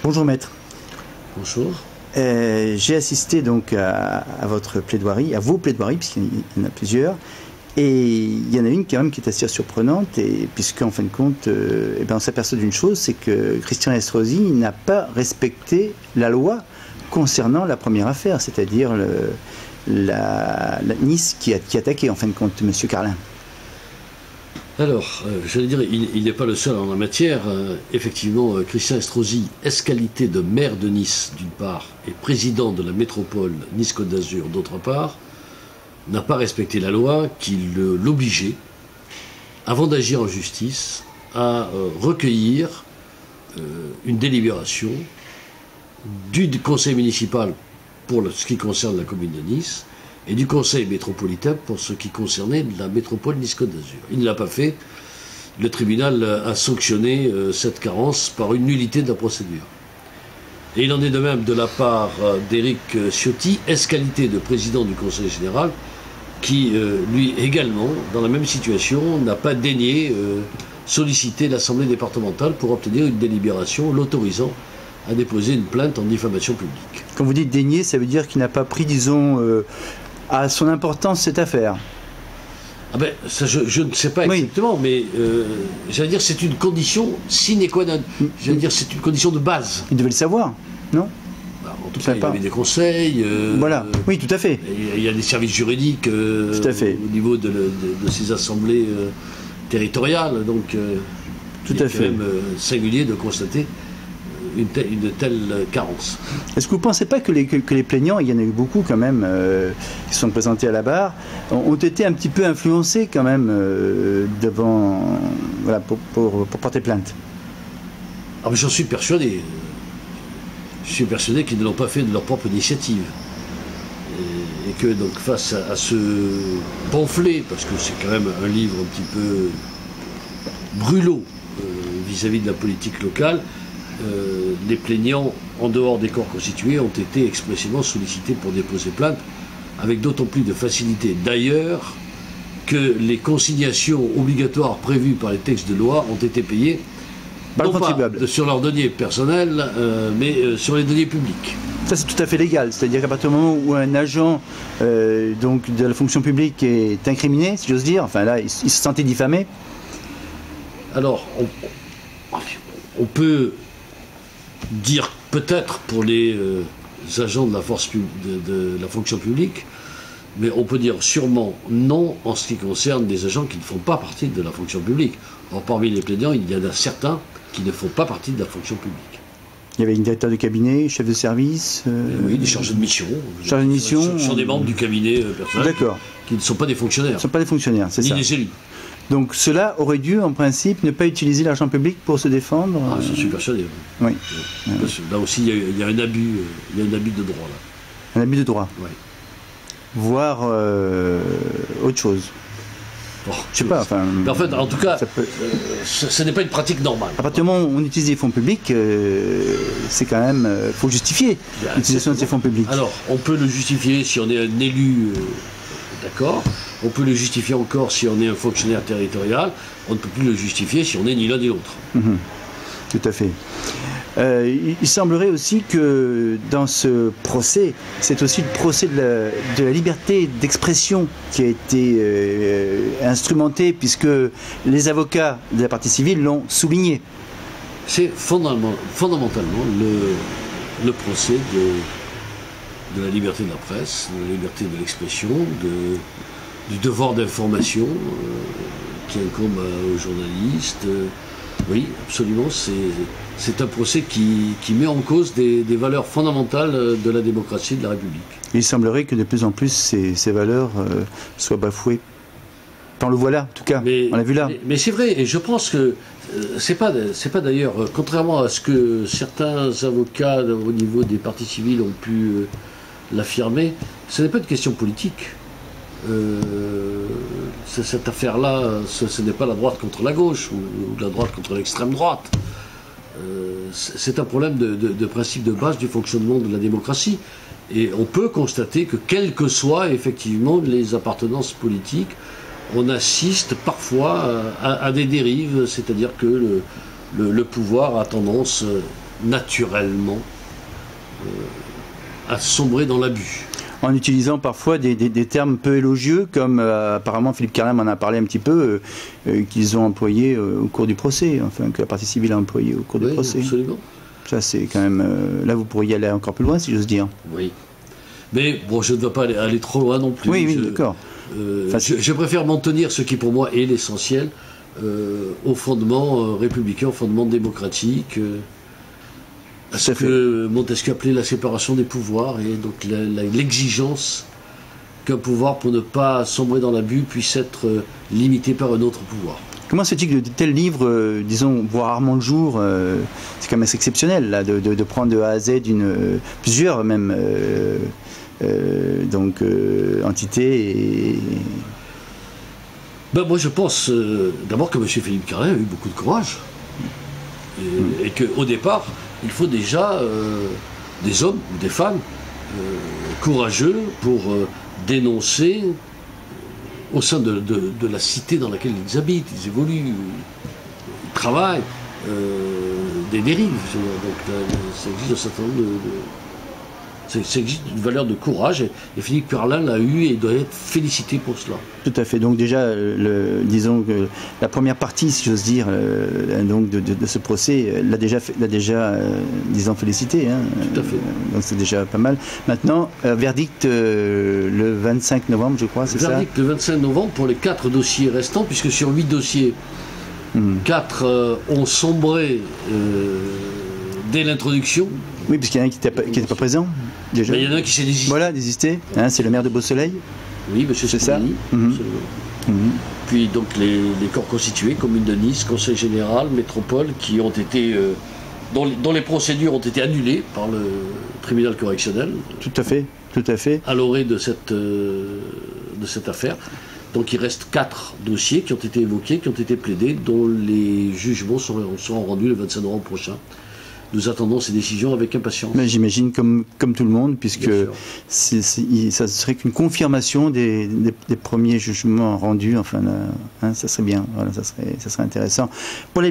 Bonjour maître. Bonjour. J'ai assisté donc à votre plaidoirie, à vos plaidoiries, puisqu'il y en a plusieurs, et il y en a une quand même qui est assez surprenante, puisqu'en fin de compte, on s'aperçoit d'une chose, c'est que Christian Estrosi n'a pas respecté la loi concernant la première affaire, c'est-à-dire la Nice qui attaquait en fin de compte M. Carlin. Alors, j'allais dire, il n'est pas le seul en la matière. Effectivement, Christian Estrosi, qualité de maire de Nice, d'une part, et président de la métropole Nice-Côte d'Azur, d'autre part, n'a pas respecté la loi qui l'obligeait, avant d'agir en justice, à recueillir une délibération du conseil municipal pour ce qui concerne la commune de Nice, et du conseil métropolitain pour ce qui concernait la métropole Nice-Côte d'Azur. Il ne l'a pas fait. Le tribunal a sanctionné cette carence par une nullité de la procédure. Et il en est de même de la part d'Éric Ciotti, qualité de président du conseil général, qui, lui également, dans la même situation, n'a pas daigné solliciter l'Assemblée départementale pour obtenir une délibération l'autorisant à déposer une plainte en diffamation publique. Quand vous dites daigner, ça veut dire qu'il n'a pas pris, disons, à son importance cette affaire. Ah ben, ça, je ne sais pas exactement, mais j'allais dire c'est une condition sine qua non. J'allais dire c'est une condition de base. Il devait le savoir, non? En tout cas, il y avait des conseils. Voilà, oui, tout à fait. Il y a des services juridiques tout à fait. Au niveau de ces assemblées territoriales, donc tout à fait. C'est quand même singulier de constater une telle carence. Est-ce que vous ne pensez pas que les plaignants, il y en a eu beaucoup quand même, qui se sont présentés à la barre, ont été un petit peu influencés quand même devant, voilà, pour porter plainte? Ah, mais j'en suis persuadé. Je suis persuadé qu'ils ne l'ont pas fait de leur propre initiative. Et que donc face à ce pamphlet, parce que c'est quand même un livre un petit peu brûlot vis-à-vis de la politique locale, les plaignants, en dehors des corps constitués, ont été expressément sollicités pour déposer plainte, avec d'autant plus de facilité d'ailleurs que les consignations obligatoires prévues par les textes de loi ont été payées, non pas sur leurs deniers personnels, mais sur les deniers publics. Ça, c'est tout à fait légal, c'est-à-dire qu'à partir du moment où un agent donc de la fonction publique est incriminé, si j'ose dire, enfin là, il se sentait diffamé. Alors, on peut dire peut-être pour les agents de la fonction publique, mais on peut dire sûrement non en ce qui concerne des agents qui ne font pas partie de la fonction publique. Or, parmi les plaignants, il y en a certains qui ne font pas partie de la fonction publique. Il y avait une directeur de cabinet, chef de service oui, des chargés de mission. Chargés de mission. Ce sont des membres du cabinet personnel qui ne sont pas des fonctionnaires. Ils ne sont pas des fonctionnaires, c'est ça. Ni des élus. Donc cela aurait dû, en principe, ne pas utiliser l'argent public pour se défendre. Ah, je suis persuadé. Oui. Parce que là aussi, il y a un abus de droit. Là. Un abus de droit. Oui. Voire autre chose. Bon, je sais pas. Enfin, en fait, en tout cas, ce n'est pas une pratique normale. À partir du moment où on utilise des fonds publics, c'est quand même, faut justifier l'utilisation de ces fonds publics. Alors, on peut le justifier si on est un élu, d'accord. On peut le justifier encore si on est un fonctionnaire territorial. On ne peut plus le justifier si on n'est ni l'un ni l'autre. Tout à fait. Il semblerait aussi que dans ce procès, c'est aussi le procès de la liberté d'expression qui a été instrumenté, puisque les avocats de la partie civile l'ont souligné. C'est fondamentalement le procès de la liberté de la presse, de la liberté de l'expression, du devoir d'information qui incombe aux journalistes. Oui, absolument, c'est un procès qui met en cause des valeurs fondamentales de la démocratie et de la République. Il semblerait que de plus en plus ces valeurs soient bafouées. On le voit là, en tout cas, on l'a vu là. Mais c'est vrai, et je pense que c'est pas d'ailleurs, contrairement à ce que certains avocats au niveau des partis civils ont pu l'affirmer, ce n'est pas une question politique. Cette affaire-là, ce n'est pas la droite contre la gauche ou la droite contre l'extrême droite. C'est un problème de principe de base du fonctionnement de la démocratie. Et on peut constater que, quelles que soient effectivement les appartenances politiques, on assiste parfois à des dérives, c'est-à-dire que le pouvoir a tendance, naturellement à sombrer dans l'abus. En utilisant parfois des termes peu élogieux, comme apparemment Philippe Carlin m'en a parlé un petit peu, qu'ils ont employé au cours du procès, enfin que la partie civile a employé au cours du procès. Absolument. Ça c'est quand même... là vous pourriez aller encore plus loin si j'ose dire. Oui. Mais bon, je ne dois pas aller trop loin non plus. Oui, d'accord. Je préfère m'en tenir, ce qui pour moi est l'essentiel, au fondement républicain, au fondement démocratique, à ce que Montesquieu appelait la séparation des pouvoirs, et donc l'exigence qu'un pouvoir, pour ne pas sombrer dans l'abus, puisse être limité par un autre pouvoir. Comment se fait-il que de tels livres, disons, voient rarement le jour, c'est quand même assez exceptionnel, là, de prendre de A à Z plusieurs même entités et... Moi je pense d'abord que M. Philippe Carlin a eu beaucoup de courage, et qu'au départ, il faut déjà des hommes ou des femmes courageux pour dénoncer au sein de la cité dans laquelle ils habitent, ils évoluent, ils travaillent, des dérives. Donc ça existe un certain nombre ça existe une valeur de courage, et Philippe Carlin l'a eu et doit être félicité pour cela. Tout à fait. Donc déjà, disons que la première partie, si j'ose dire, donc de ce procès, l'a déjà disons, félicité. Hein. Tout à fait. Donc c'est déjà pas mal. Maintenant, verdict le 25 novembre, je crois, c'est ça ? Verdict le 25 novembre pour les 4 dossiers restants, puisque sur 8 dossiers, 4 ont sombré dès l'introduction. Oui, puisqu'il y en a un qui n'était pas présent, déjà. Il y en a un qui s'est désisté. Voilà, désisté. Hein, c'est le maire de Beausoleil. Oui, monsieur c'est ça. Puis donc les corps constitués, commune de Nice, conseil général, métropole, qui ont été, dont les procédures ont été annulées par le tribunal correctionnel. Tout à fait, tout à fait. À l'orée de cette affaire. Donc il reste 4 dossiers qui ont été évoqués, qui ont été plaidés, dont les jugements seront rendus le 25 novembre prochain. Nous attendons ces décisions avec impatience. Mais j'imagine comme tout le monde, puisque ça serait qu'une confirmation des premiers jugements rendus. Enfin, ça serait bien. Voilà, ça serait intéressant. Pour les